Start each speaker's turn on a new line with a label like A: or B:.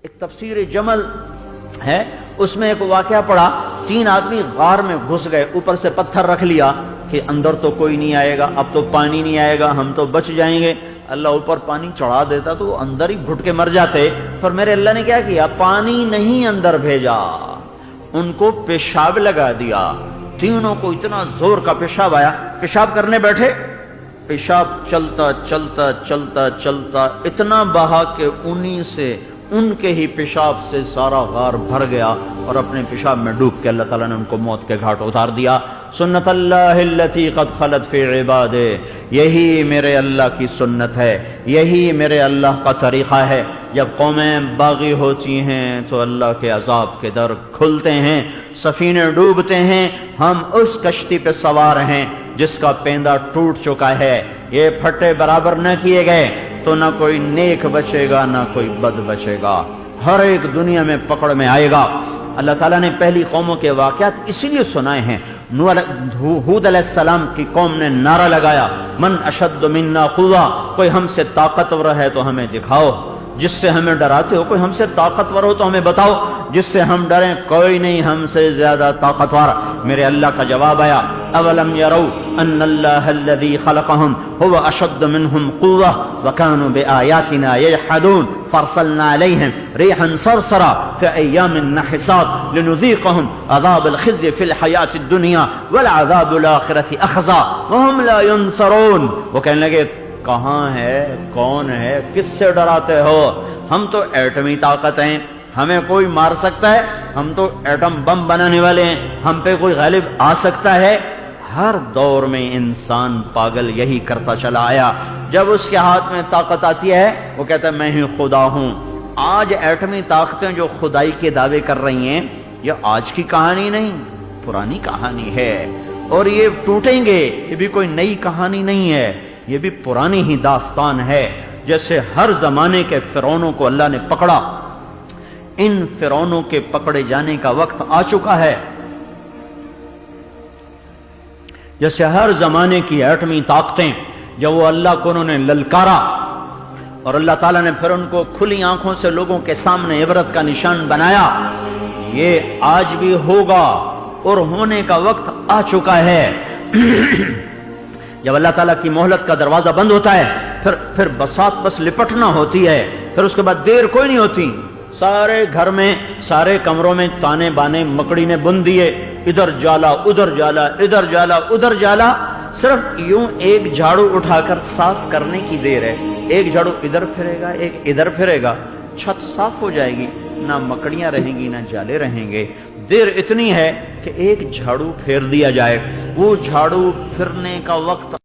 A: ایک تفسیر جمل ہے، اس میں ایک واقعہ پڑا، 3 آدمی غار میں گھس گئے، اوپر سے پتھر رکھ لیا کہ اندر تو کوئی نہیں آئے گا، اب تو پانی نہیں آئے گا، ہم تو بچ جائیں گے۔ اللہ اوپر پانی چڑھا دیتا تو وہ اندر ہی گھٹ کے مر جاتے، پر میرے اللہ نے کیا کیا، پانی نہیں اندر بھیجا، ان کو پیشاب لگا دیا۔ تینوں کو اتنا زور کا پیشاب آیا، پیشاب کرنے بیٹھے، پیشاب چلتا چلتا چلتا چلتا اتنا بہا کہ انہی سے، ان کے ہی پیشاب سے سارا غار بھر گیا، اور اپنے پیشاب میں ڈوب کے اللہ تعالیٰ نے ان کو موت کے گھاٹ اتار دیا۔ سنت اللہ التی قد خلت فی عبادہ، یہی میرے اللہ کی سنت ہے، یہی میرے اللہ کا طریقہ ہے۔ جب قومیں باغی ہوتی ہیں تو اللہ کے عذاب کے در کھلتے ہیں، سفینے ڈوبتے ہیں، ہم اس کشتی پہ سوار ہیں جس کا پیندہ ٹوٹ چکا ہے، یہ پھٹے برابر نہ کیے گئے تو نہ کوئی نیک بچے گا نہ کوئی بد بچے گا، ہر ایک دنیا میں پکڑ میں آئے گا۔ اللہ تعالیٰ نے پہلی قوموں کے واقعات اسی لیے سنائے ہیں۔ ہود علیہ السلام کی قوم نے نعرہ لگایا، من اشد منا قوہ، کوئی ہم سے طاقتور ہے تو ہمیں دکھاؤ، جس سے ہمیں ڈراتے ہو کوئی ہم سے طاقتور ہو تو ہمیں بتاؤ، جس سے ہم ڈریں کوئی نہیں ہم سے زیادہ طاقتور۔ میرے اللہ کا جواب آیا، اولم یروا ان اللہ الذی خلقہم هو اشد منہم قوہ وکانوا بآیاتنا یجحدون فارسلنا علیہم ریحا صرصرا فی ایام نحسات لنذیقہم عذاب الخزی فی الحیاۃ الدنیا والعذاب الآخرۃ اخزی وہم لا ینصرون۔ وہ کہنے لگے کہاں ہے، کون ہے، کس سے ڈراتے ہو، ہم تو ایٹمی طاقت ہیں، ہمیں کوئی مار سکتا ہے، ہم تو ایٹم بم بنانے والے ہیں، ہم پہ کوئی غالب آ سکتا ہے۔ ہر دور میں انسان پاگل یہی کرتا چلا آیا، جب اس کے ہاتھ میں طاقت آتی ہے وہ کہتا ہے میں ہی خدا ہوں۔ آج ایٹمی طاقتیں جو خدائی کے دعوے کر رہی ہیں، یہ آج کی کہانی نہیں، پرانی کہانی ہے، اور یہ ٹوٹیں گے، یہ بھی کوئی نئی کہانی نہیں ہے، یہ بھی پرانی ہی داستان ہے۔ جیسے ہر زمانے کے فرعونوں کو اللہ نے پکڑا، ان فرعونوں کے پکڑے جانے کا وقت آ چکا ہے۔ جیسے ہر زمانے کی ایٹمی طاقتیں جب وہ اللہ کو انہوں نے للکارا اور اللہ تعالیٰ نے پھر ان کو کھلی آنکھوں سے لوگوں کے سامنے عبرت کا نشان بنایا، یہ آج بھی ہوگا اور ہونے کا وقت آ چکا ہے۔ جب اللہ تعالیٰ کی مہلت کا دروازہ بند ہوتا ہے پھر بساط بس لپٹنا ہوتی ہے، پھر اس کے بعد دیر کوئی نہیں ہوتی، سارے گھر میں، سارے کمروں میں تانے بانے مکڑی نے بن دیے، ادھر جالا ادھر جالا ادھر جالا ادھر جالا، صرف یوں ایک جھاڑو اٹھا کر صاف کرنے کی دیر ہے، ایک جھاڑو ادھر پھرے گا ایک ادھر پھرے گا، چھت صاف ہو جائے گی، نہ مکڑیاں رہیں گی نہ جالے رہیں گے۔ دیر اتنی ہے کہ ایک جھاڑو پھیر دیا جائے، وہ جھاڑو پھرنے کا وقت